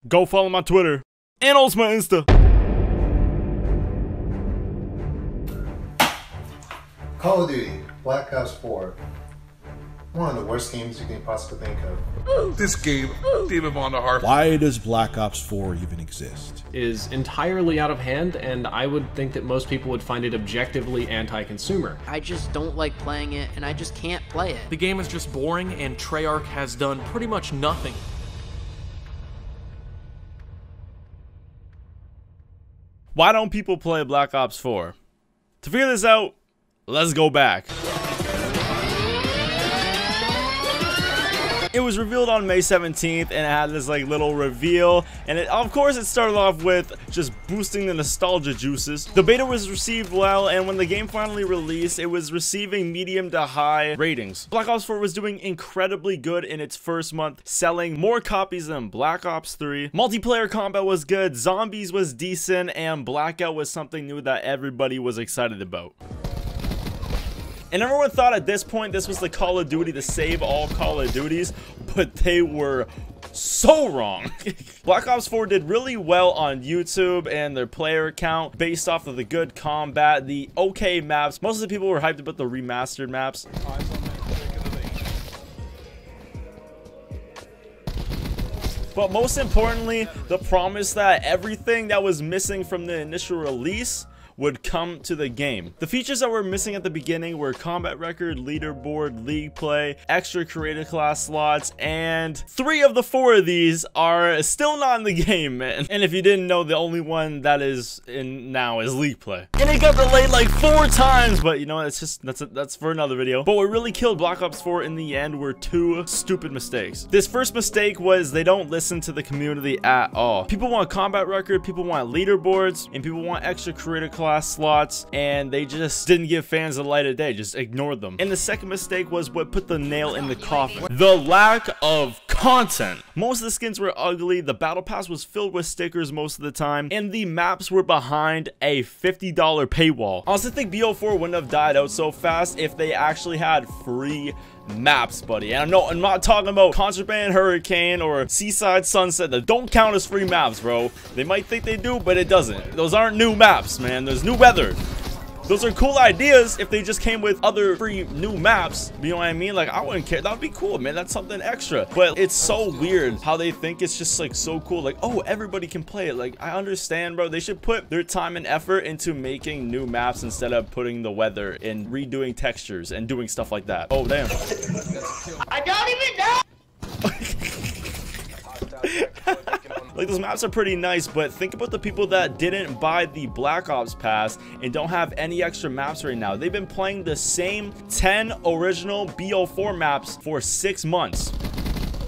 Go follow my Twitter and also my Insta. Call of Duty, Black Ops 4. One of the worst games you can possibly think of. This game, Demon on the heart. Why does Black Ops 4 even exist? Is entirely out of hand, and I would think that most people would find it objectively anti-consumer. I just don't like playing it, and I just can't play it. The game is just boring, and Treyarch has done pretty much nothing. Why don't people play Black Ops 4? To figure this out, let's go back. It was revealed on May 17th, and it had this like little reveal, and of course it started off with just boosting the nostalgia juices. The beta was received well, and when the game finally released, it was receiving medium to high ratings. Black Ops 4 was doing incredibly good in its first month, selling more copies than Black Ops 3. Multiplayer combat was good, zombies was decent, and Blackout was something new that everybody was excited about. And everyone thought at this point this was the Call of Duty to save all Call of Duties, but they were so wrong. Black Ops 4 did really well on YouTube and their player count based off of the good combat, the okay maps. Most of the people were hyped about the remastered maps. But most importantly, the promise that everything that was missing from the initial release would come to the game. The features that were missing at the beginning were combat record, leaderboard, league play, extra creator class slots, and 3 of the 4 of these are still not in the game, man. And if you didn't know, the only one that is in now is league play. And it got delayed like 4 times, but you know, it's just, that's for another video. But what really killed Black Ops 4 in the end were 2 stupid mistakes. This first mistake was they don't listen to the community at all. People want combat record, people want leaderboards, and people want extra creator class slots, and they just didn't give fans the light of day, just ignored them. And the second mistake was what put the nail in the coffin: the lack of content. Most of the skins were ugly, the battle pass was filled with stickers most of the time, and the maps were behind a $50 paywall. I also think BO4 wouldn't have died out so fast if they actually had free maps, buddy. And I'm not talking about Contraband Hurricane or Seaside Sunset that don't count as free maps, bro. They might think they do, but it doesn't. Those aren't new maps, man. There's new weather. Those are cool ideas if they just came with other free new maps. You know what I mean? Like, I wouldn't care. That would be cool, man. That's something extra. But it's so weird how they think it's just like so cool. Like, oh, everybody can play it. Like, I understand, bro. They should put their time and effort into making new maps instead of putting the weather and redoing textures and doing stuff like that. Oh, damn. I don't even know! Like, those maps are pretty nice, but think about the people that didn't buy the Black Ops pass and don't have any extra maps right now. They've been playing the same 10 original BO4 maps for 6 months.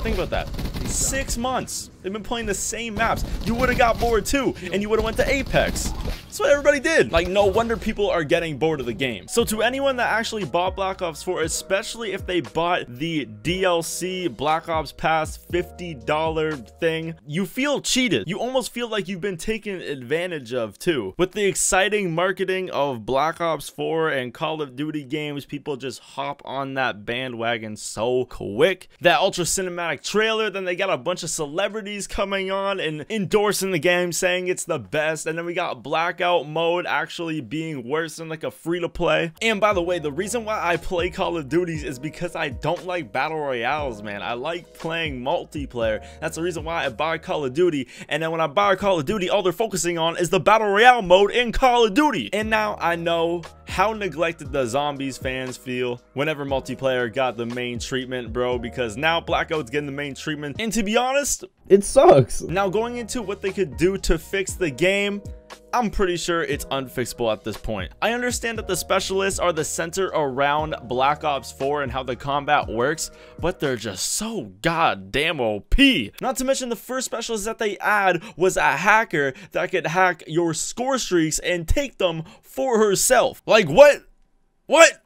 Think about that. 6 months. They've been playing the same maps. You would have got bored too, and you would have went to Apex. That's what everybody did. Like, no wonder people are getting bored of the game. So to anyone that actually bought Black Ops 4, especially if they bought the DLC Black Ops Pass $50 thing, you feel cheated. You almost feel like you've been taken advantage of too. With the exciting marketing of Black Ops 4 and Call of Duty games, people just hop on that bandwagon so quick. That ultra cinematic trailer, then they got a bunch of celebrities coming on and endorsing the game, saying it's the best, and then we got Blackout mode actually being worse than like a free-to-play. And by the way, the reason why I play Call of Duties is because I don't like battle royales, man. I like playing multiplayer. That's the reason why I buy Call of Duty. And then when I buy Call of Duty, all they're focusing on is the battle royale mode in Call of Duty. And now I know how neglected the zombies fans feel whenever multiplayer got the main treatment, bro, because now Blackout's getting the main treatment, and to be honest, it sucks. Now, going into what they could do to fix the game, I'm pretty sure it's unfixable at this point. I understand that the specialists are the center around Black Ops 4 and how the combat works, but they're just so goddamn OP. Not to mention the first specialist that they add was a hacker that could hack your score streaks and take them for herself. Like, what? What?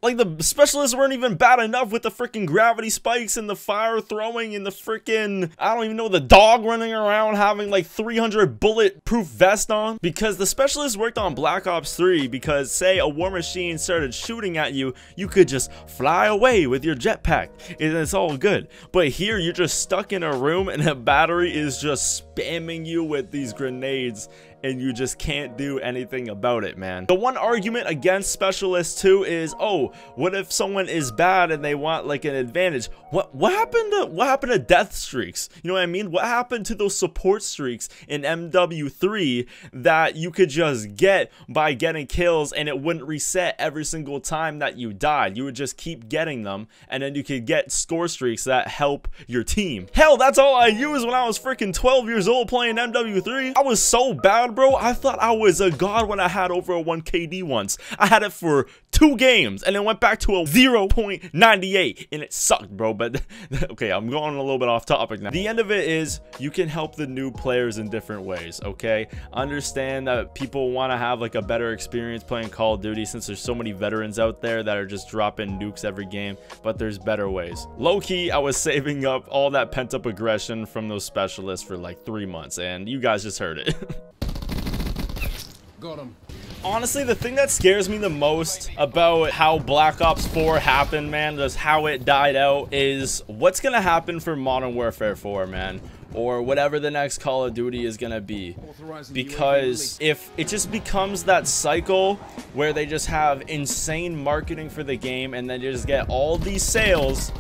Like, the specialists weren't even bad enough with the freaking gravity spikes and the fire throwing and the freaking, I don't even know, the dog running around having like 300 bulletproof vest on. Because the specialists worked on Black Ops 3 because, say, a war machine started shooting at you, you could just fly away with your jetpack and it's all good. But here, you're just stuck in a room and a battery is just spamming you with these grenades and you just can't do anything about it, man. The one argument against specialists too is, oh, what if someone is bad and they want like an advantage? What happened to death streaks? You know what I mean? What happened to those support streaks in MW3 that you could just get by getting kills and it wouldn't reset every single time that you died? You would just keep getting them and then you could get score streaks that help your team. Hell, that's all I used when I was freaking 12 years old playing MW3. I was so bad, bro. I thought I was a god when I had over a 1 KD once. I had it for 2 games and then went back to a 0.98 and it sucked, bro. But okay, I'm going a little bit off topic now. The end of it is you can help the new players in different ways, okay? Understand that people want to have like a better experience playing Call of Duty since there's so many veterans out there that are just dropping nukes every game, but there's better ways. Low-key, I was saving up all that pent-up aggression from those specialists for like 3 months and you guys just heard it. Got him. Honestly, the thing that scares me the most about how Black Ops 4 happened, man, just how it died out, is what's gonna happen for Modern Warfare 4, man, or whatever the next Call of Duty is gonna be. Because if it just becomes that cycle where they just have insane marketing for the game and then just get all these sales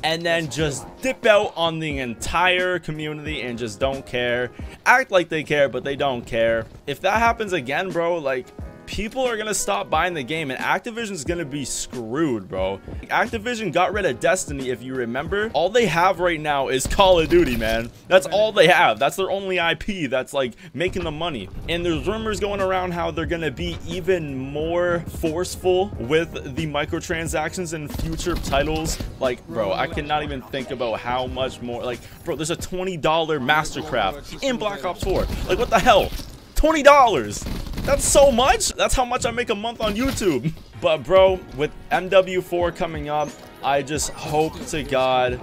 and then just dip out on the entire community and just don't care, act like they care but they don't care. If that happens again, bro, like, people are gonna stop buying the game and Activision's gonna be screwed, bro. Activision got rid of Destiny, if you remember. All they have right now is Call of Duty, man. That's all they have. That's their only IP that's like making them money. And there's rumors going around how they're gonna be even more forceful with the microtransactions in future titles. Like, bro, I cannot even think about how much more. Like, bro, there's a $20 Mastercraft in Black Ops 4. Like, what the hell? $20. That's so much. That's how much I make a month on YouTube. But bro, with MW4 coming up, I just hope to God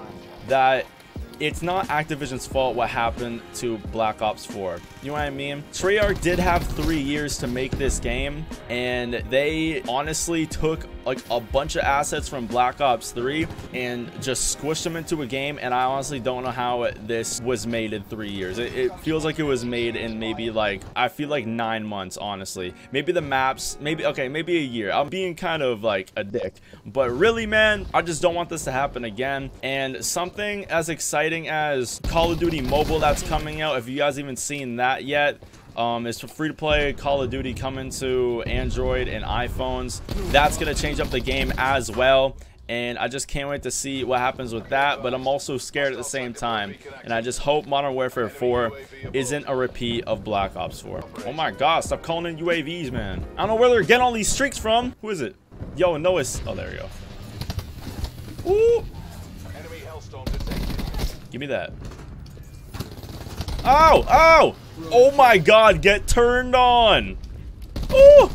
that it's not Activision's fault what happened to Black Ops 4. You know what I mean? Treyarch did have 3 years to make this game, and they honestly took like a bunch of assets from Black Ops 3 and just squished them into a game, and I honestly don't know how this was made in 3 years. It feels like it was made in maybe like, I feel like 9 months, honestly. Maybe the maps, maybe, okay, maybe a year. I'm being kind of like a dick, but really, man, I just don't want this to happen again. And something as exciting as Call of Duty Mobile that's coming out, if you guys even seen that yet, it's free-to-play Call of Duty coming to Android and iPhones. That's gonna change up the game as well, and I just can't wait to see what happens with that. But I'm also scared at the same time, and I just hope Modern Warfare 4 isn't a repeat of Black Ops 4. Oh my god, stop calling in UAVs, man. I don't know where they're getting all these streaks from. Who is it? Yo, Noah's. Oh, there we go. Ooh. Give me that. Oh, oh, oh my god, get turned on. Ooh.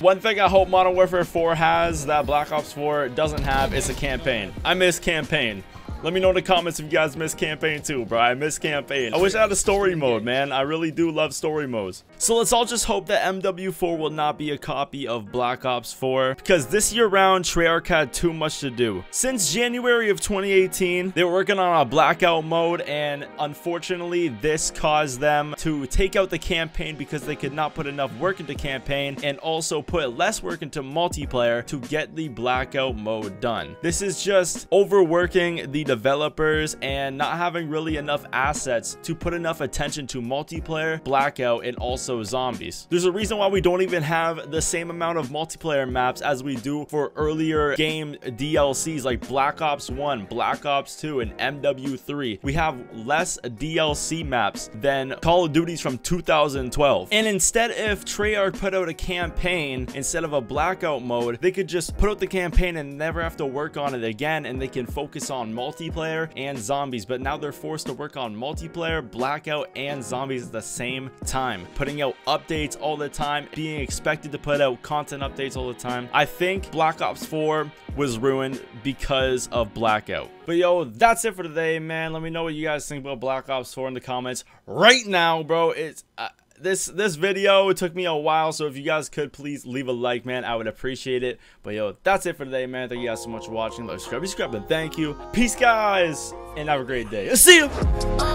One thing I hope Modern Warfare 4 has that Black Ops 4 doesn't have is a campaign. I miss campaign. Let me know in the comments if you guys miss campaign too, bro. I miss campaign. I wish I had a story mode, man. I really do love story modes. So let's all just hope that MW4 will not be a copy of Black Ops 4, because this year round, Treyarch had too much to do. Since January of 2018, they were working on a blackout mode, and unfortunately, this caused them to take out the campaign because they could not put enough work into campaign and also put less work into multiplayer to get the blackout mode done. This is just overworking the developers and not having really enough assets to put enough attention to multiplayer, blackout, and also zombies. There's a reason why we don't even have the same amount of multiplayer maps as we do for earlier game DLCs like Black Ops 1, Black Ops 2, and MW3. We have less DLC maps than Call of Duty's from 2012. And instead, if Treyarch put out a campaign instead of a blackout mode, they could just put out the campaign and never have to work on it again, and they can focus on multiplayer multiplayer and zombies, but now they're forced to work on multiplayer, blackout, and zombies at the same time, putting out updates all the time, being expected to put out content updates all the time. I think Black Ops 4 was ruined because of blackout. But yo, that's it for today, man. Let me know what you guys think about Black Ops 4 in the comments right now, bro. It's this video, it took me a while, so if you guys could please leave a like, man, I would appreciate it. But yo, that's it for today, man. Thank you guys so much for watching. Like, subscribe, and thank you. Peace, guys, and have a great day. See you.